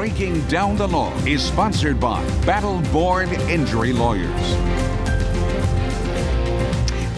Breaking Down the Law is sponsored by Bdtl Injury Lawyers.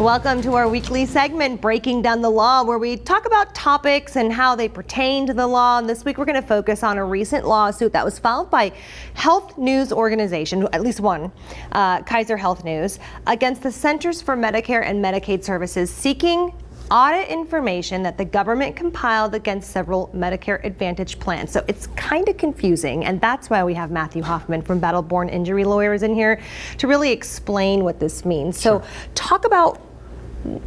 Welcome to our weekly segment, Breaking Down the Law, where we talk about topics and how they pertain to the law. And this week we're going to focus on a recent lawsuit that was filed by health news organization, at least one, Kaiser Health News, against the Centers for Medicare and Medicaid Services, seeking audit information that the government compiled against several Medicare Advantage plans. So it's kind of confusing, and that's why we have Matthew Hoffman from Bdtl Injury Lawyers in here to really explain what this means. So talk about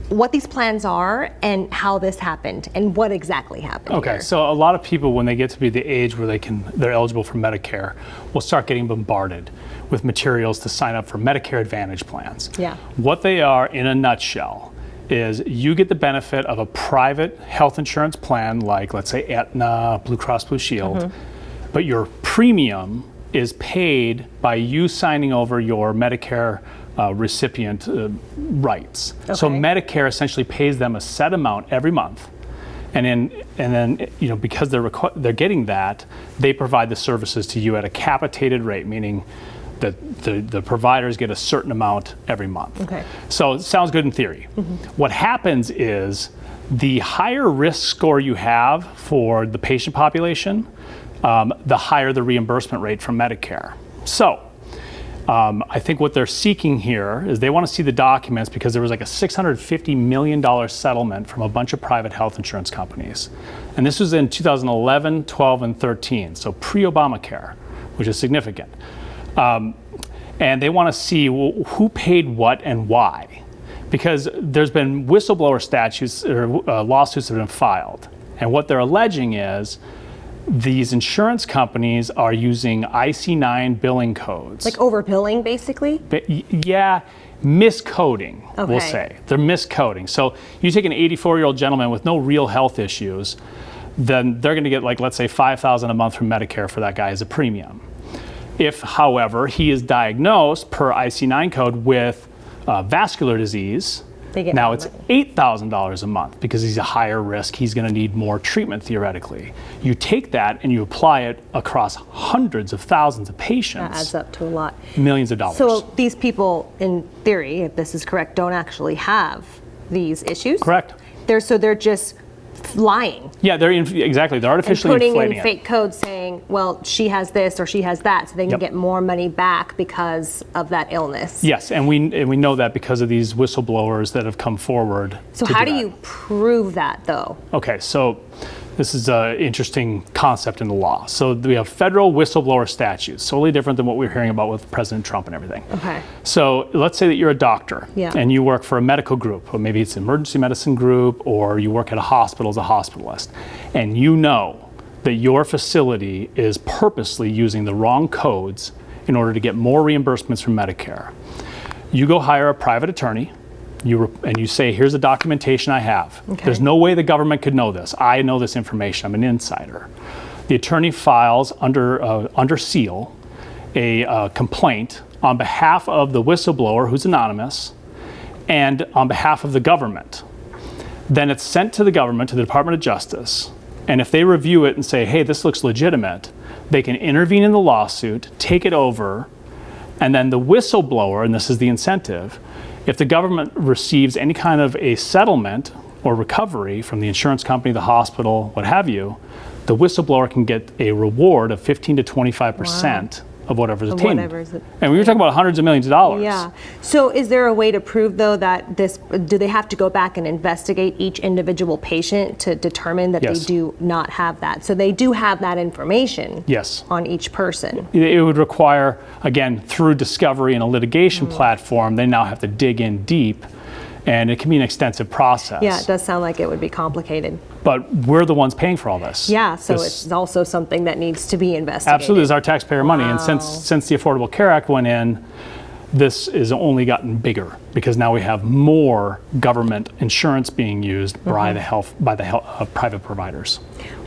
what these plans are and how this happened and what exactly happened. Okay, here. so a lot of people, when they get to be the age where they're eligible for Medicare, will start getting bombarded with materials to sign up for Medicare Advantage plans. Yeah. What they are, in a nutshell, is you get the benefit of a private health insurance plan like, let's say, Aetna, Blue Cross Blue Shield, but your premium is paid by you signing over your Medicare recipient rights. Okay. So Medicare essentially pays them a set amount every month, and then because they're getting that, they provide the services to you at a capitated rate, meaning that the providers get a certain amount every month. Okay. So it sounds good in theory. What happens is the higher risk score you have for the patient population, the higher the reimbursement rate from Medicare. So I think what they're seeking here is they want to see the documents because there was like a $650 million settlement from a bunch of private health insurance companies. And this was in 2011, 12, and 13, so pre-Obamacare, which is significant. And they want to see who paid what and why, because there's been whistleblower statutes or lawsuits that have been filed, and what they're alleging is these insurance companies are using IC9 billing codes. Like overbilling, basically? Yeah, miscoding, Okay. we'll say. They're miscoding. So you take an 84-year-old gentleman with no real health issues, then they're going to get, like, let's say $5,000 a month from Medicare for that guy as a premium. If, however, he is diagnosed per IC9 code with vascular disease, now it's $8,000 a month because he's a higher risk. He's going to need more treatment theoretically. You take that and you apply it across hundreds of thousands of patients. That adds up to a lot. Millions of dollars. So these people, in theory, if this is correct, don't actually have these issues? Correct. They're just lying. Yeah, exactly. They're artificially and putting inflating in fake codes saying, well, she has this or she has that, so they can get more money back because of that illness. Yes, and we know that because of these whistleblowers that have come forward. So how do you prove that, though? Okay, so this is an interesting concept in the law. So we have federal whistleblower statutes, solely different than what we're hearing about with President Trump and everything. Okay. So let's say that you're a doctor and you work for a medical group, or maybe it's an emergency medicine group, or you work at a hospital as a hospitalist, and you know that your facility is purposely using the wrong codes in order to get more reimbursements from Medicare. You go hire a private attorney, and you say, here's the documentation I have. Okay. There's no way the government could know this. I know this information. I'm an insider. The attorney files under seal a complaint on behalf of the whistleblower, who's anonymous, and on behalf of the government. Then it's sent to the government, to the Department of Justice, and if they review it and say, hey, this looks legitimate, they can intervene in the lawsuit, take it over, and then the whistleblower, and this is the incentive, if the government receives any kind of a settlement or recovery from the insurance company, the hospital, what have you, the whistleblower can get a reward of 15 to 25% of whatever's attained. And we were talking about hundreds of millions of dollars. Yeah. So is there a way to prove, though, that do they have to go back and investigate each individual patient to determine that they do not have that? So they do have that information on each person. It would require, again, through discovery and a litigation platform, they now have to dig in deep, and it can be an extensive process. Yeah, it does sound like it would be complicated. But we're the ones paying for all this. Yeah, so it's also something that needs to be investigated. Absolutely, it's our taxpayer money. And since the Affordable Care Act went in, this has only gotten bigger because now we have more government insurance being used by the private providers.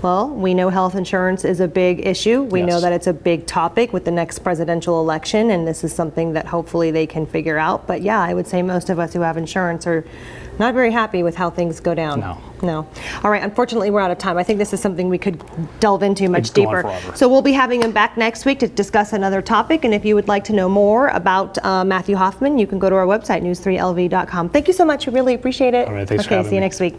Well, we know health insurance is a big issue. We know Yes. that it's a big topic with the next presidential election, and this is something that hopefully they can figure out. But yeah, I would say most of us who have insurance are not very happy with how things go down. No. All right, unfortunately, we're out of time. I think this is something we could delve into much It's going deeper. forever. So we'll be having him back next week to discuss another topic. And if you would like to know more about Matthew Hoffman, you can go to our website, news3lv.com. Thank you so much. We really appreciate it. All right, thanks for Okay, having see you me. next week.